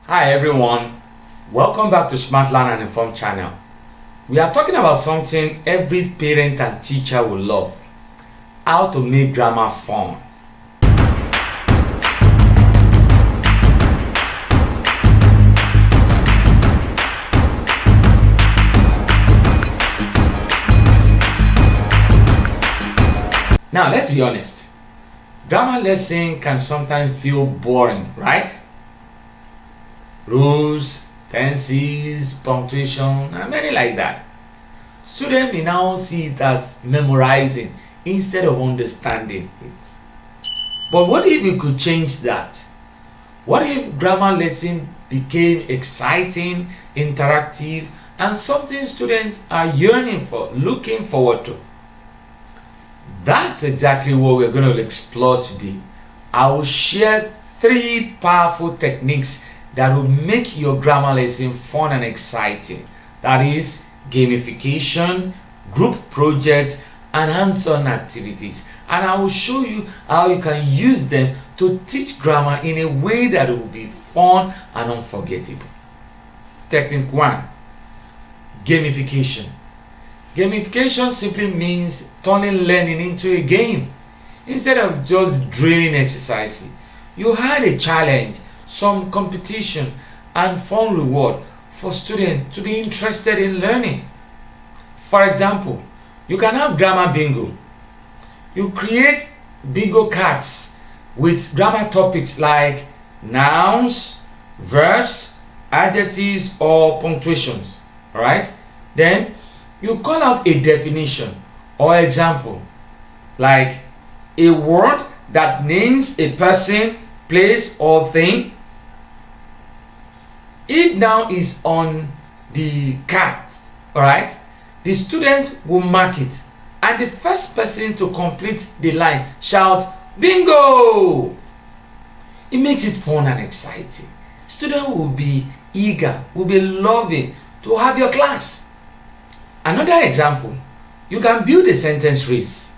Hi everyone, welcome back to Smart Learn and Inform channel. We are talking about something every parent and teacher will love: how to make grammar fun. Now let's be honest, grammar lesson can sometimes feel boring, right? Rules, tenses, punctuation, and many like that. Students may now see it as memorizing instead of understanding it. But what if we could change that? What if grammar lesson became exciting, interactive, and something students are yearning for, looking forward to? That's exactly what we're going to explore today. I will share 3 powerful techniques that will make your grammar lesson fun and exciting. That is gamification, group projects, and hands-on activities. And I will show you how you can use them to teach grammar in a way that will be fun and unforgettable. Technique 1. Gamification. Gamification simply means turning learning into a game. Instead of just drilling exercises, you add a challenge, some competition, and fun reward for students to be interested in learning. For example, you can have grammar bingo. You create bingo cards with grammar topics like nouns, verbs, adjectives, or punctuations. Alright? Then you call out a definition or example, like a word that names a person, place, or thing. If noun is on the card, alright, the student will mark it, and the first person to complete the line shout bingo. It makes it fun and exciting. Students will be eager, will be loving to have your class. Another example, you can build a sentence race.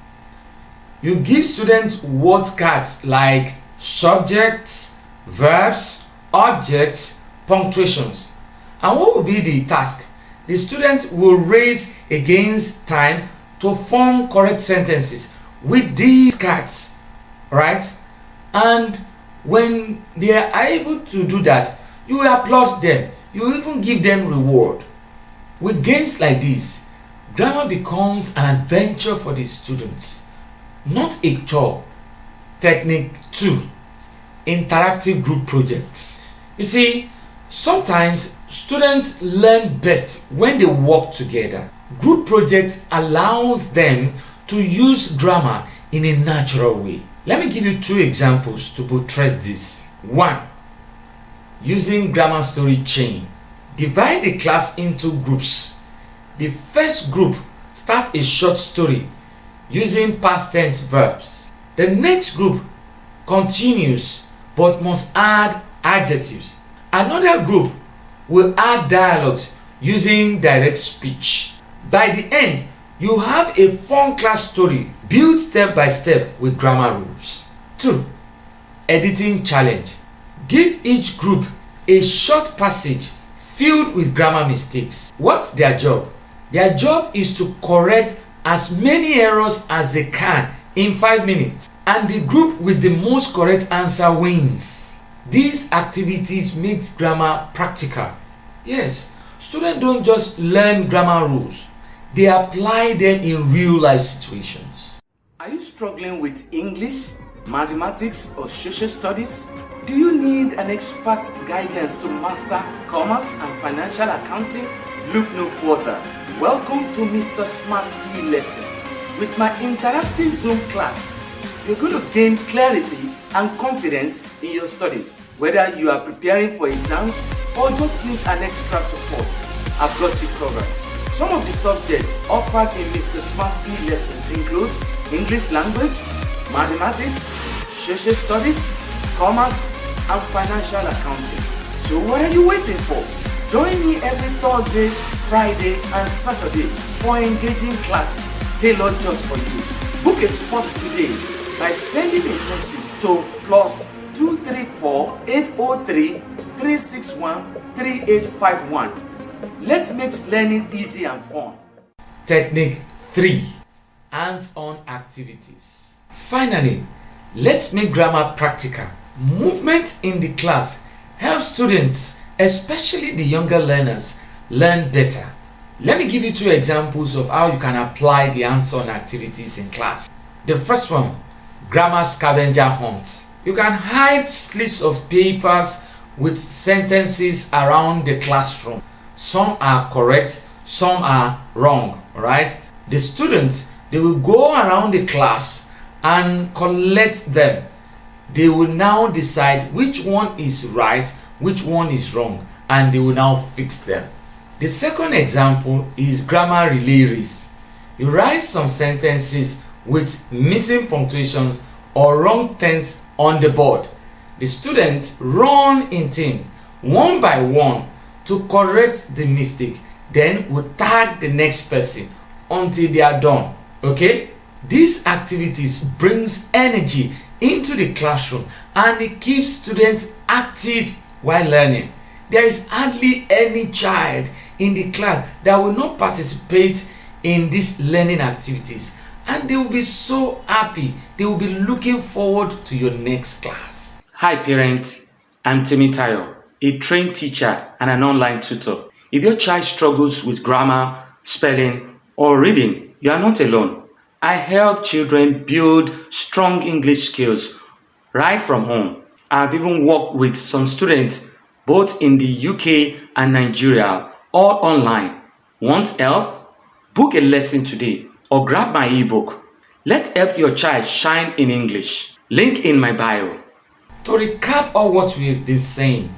You give students word cards like subjects, verbs, objects, punctuations. And what will be the task? The student will race against time to form correct sentences with these cards, right? And when they are able to do that, you will applaud them. You will even give them reward. With games like this, grammar becomes an adventure for the students, not a chore. Technique 2. Interactive group projects. You see, sometimes students learn best when they work together. Group projects allows them to use grammar in a natural way. Let me give you 2 examples to buttress this. 1. Using grammar story chain. Divide the class into groups. The first group start a short story using past tense verbs. The next group continues but must add adjectives. Another group will add dialogues using direct speech. By the end, you have a fun class story built step by step with grammar rules. 2. Editing challenge. Give each group a short passage filled with grammar mistakes. What's their job? Their job is to correct as many errors as they can in 5 minutes, and the group with the most correct answer wins. These activities make grammar practical. Yes, students don't just learn grammar rules, they apply them in real life situations. Are you struggling with English, mathematics, or social studies? Do you need an expert guidance to master commerce and financial accounting? Look no further. Welcome to Mr. Smart E-Lesson. With my interactive Zoom class, you're going to gain clarity and confidence in your studies. Whether you are preparing for exams or just need an extra support, I've got you covered. Some of the subjects offered in Mr. Smart E-Lessons includes English language, mathematics, social studies, commerce, and financial accounting. So what are you waiting for? Join me every Thursday, Friday, and Saturday for engaging classes tailored just for you. Book a spot today by sending a message to +234 803 361-3851. Let's make learning easy and fun. Technique 3. Hands-on activities. Finally, let's make grammar practical. Movement in the class helps students, especially the younger learners, learn better. Let me give you 2 examples of how you can apply the hands-on activities in class. The first one, grammar scavenger hunt. You can hide slips of papers with sentences around the classroom. Some are correct, some are wrong, right? The students, they will go around the class and collect them. They will now decide which one is right, which one is wrong, and they will now fix them. The second example is grammar relay race. You write some sentences with missing punctuations or wrong tense on the board. The students run in teams, one by one, to correct the mistake. Then we'll tag the next person until they are done. Okay? These activities brings energy into the classroom and it keeps students active while learning. There is hardly any child in the class that will not participate in these learning activities, and they will be so happy. They will be looking forward to your next class. Hi parents, I'm Temitayo, a trained teacher and an online tutor. If your child struggles with grammar, spelling, or reading, you are not alone. I help children build strong English skills right from home. I've even worked with some students both in the UK and Nigeria, all online. Want help? Book a lesson today or grab my ebook. Let's help your child shine in English. Link in my bio. To recap all what we've been saying,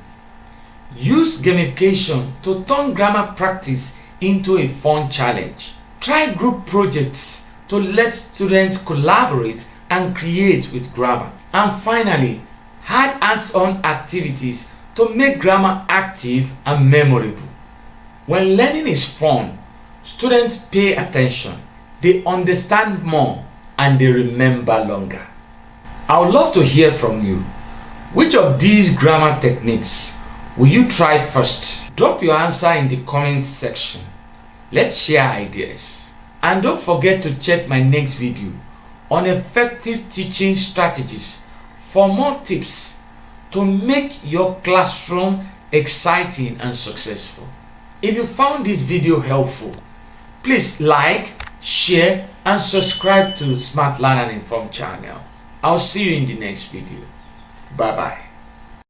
use gamification to turn grammar practice into a fun challenge. Try group projects to let students collaborate and create with grammar. And finally, add hands-on activities to make grammar active and memorable. When learning is fun, students pay attention, they understand more, and they remember longer. I would love to hear from you. Which of these grammar techniques will you try first? Drop your answer in the comment section. Let's share ideas. And don't forget to check my next video on effective teaching strategies for more tips to make your classroom exciting and successful. If you found this video helpful, please like, share, and subscribe to Smart Learn and Inform channel. I'll see you in the next video. Bye bye.